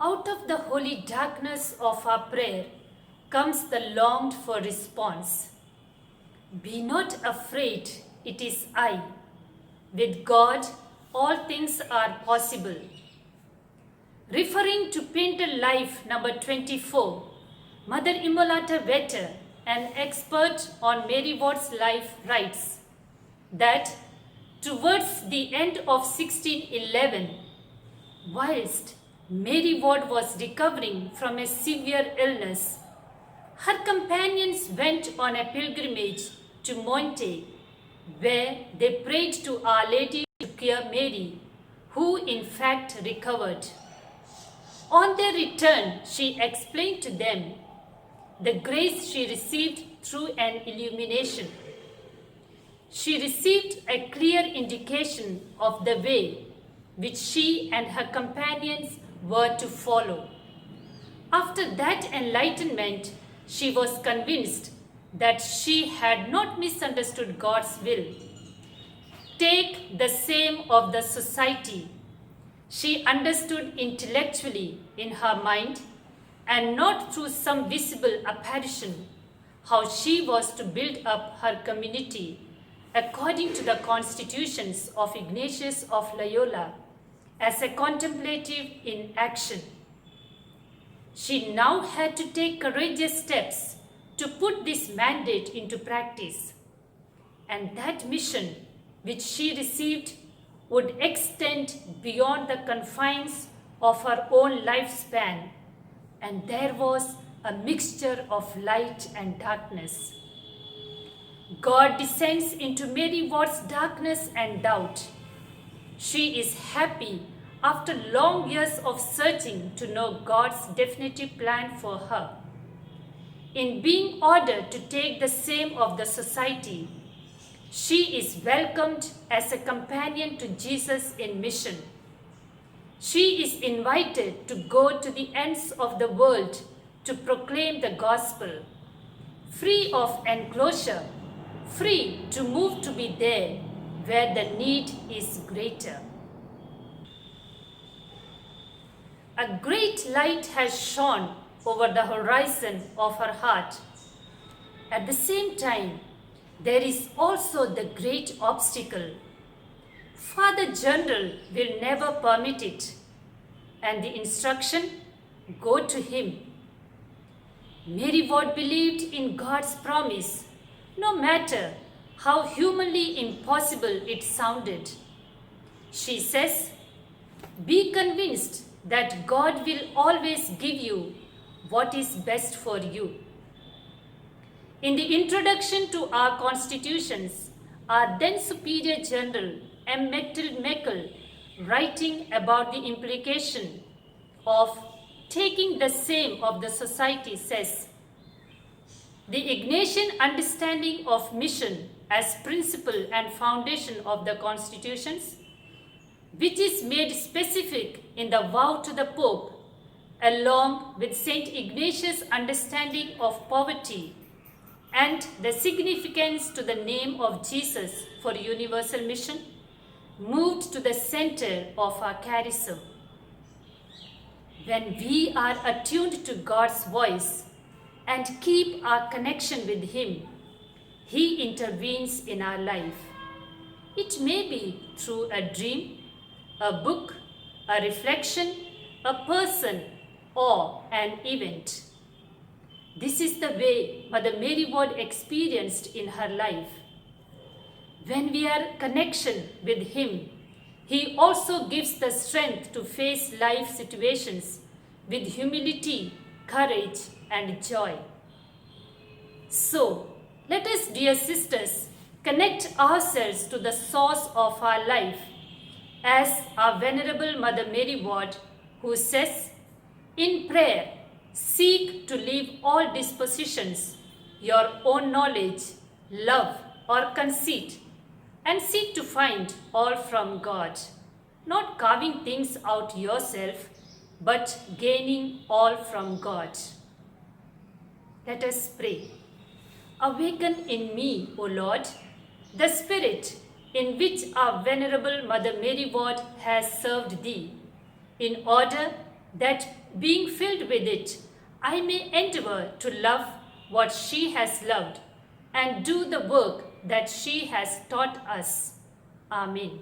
Out of the holy darkness of our prayer comes the longed for response. Be not afraid, it is I. With God, all things are possible. Referring to Painted Life number 24, Mother Immolata Vetter, an expert on Mary Ward's life, writes that towards the end of 1611, whilst Mary Ward was recovering from a severe illness, her companions went on a pilgrimage to Monte, where they prayed to Our Lady to cure Mary, who in fact recovered. On their return, she explained to them the grace she received through an illumination. She received a clear indication of the way which she and her companions were to follow. After that enlightenment, she was convinced that she had not misunderstood God's will. Take the same of the society. She understood intellectually in her mind and not through some visible apparition how she was to build up her community according to the constitutions of Ignatius of Loyola as a contemplative in action. She now had to take courageous steps to put this mandate into practice, and that mission which she received would extend beyond the confines of her own lifespan, and there was a mixture of light and darkness. God descends into Mary Ward's darkness and doubt. She is happy after long years of searching to know God's definitive plan for her. In being ordered to take the same of the society, she is welcomed as a companion to Jesus in mission. She is invited to go to the ends of the world to proclaim the gospel, free of enclosure, free to move to be there where the need is greater. A great light has shone over the horizon of her heart. At the same time, there is also the great obstacle. Father General will never permit it, and the instruction, go to him. Mary Ward believed in God's promise, no matter how humanly impossible it sounded. She says, be convinced that God will always give you what is best for you. In the introduction to our constitutions, our then Superior General M. Mechthild Meckel, writing about the implication of taking the same of the society, says, the Ignatian understanding of mission as principle and foundation of the constitutions, which is made specific in the vow to the Pope, along with St. Ignatius' understanding of poverty and the significance to the name of Jesus for universal mission, moved to the center of our charism. When we are attuned to God's voice and keep our connection with Him, He intervenes in our life. It may be through a dream, a book, a reflection, a person, or an event. This is the way Mother Mary Ward experienced in her life. When we are in connection with Him, He also gives the strength to face life situations with humility, courage, and joy. So, let us, dear sisters, connect ourselves to the source of our life as our Venerable Mother Mary Ward, who says, in prayer, seek to leave all dispositions, your own knowledge, love, or conceit, and seek to find all from God, not carving things out yourself, but gaining all from God. Let us pray. Awaken in me, O Lord, the spirit in which our Venerable Mother Mary Ward has served Thee, in order that being filled with it, I may endeavor to love what she has loved and do the work that she has taught us. Amen.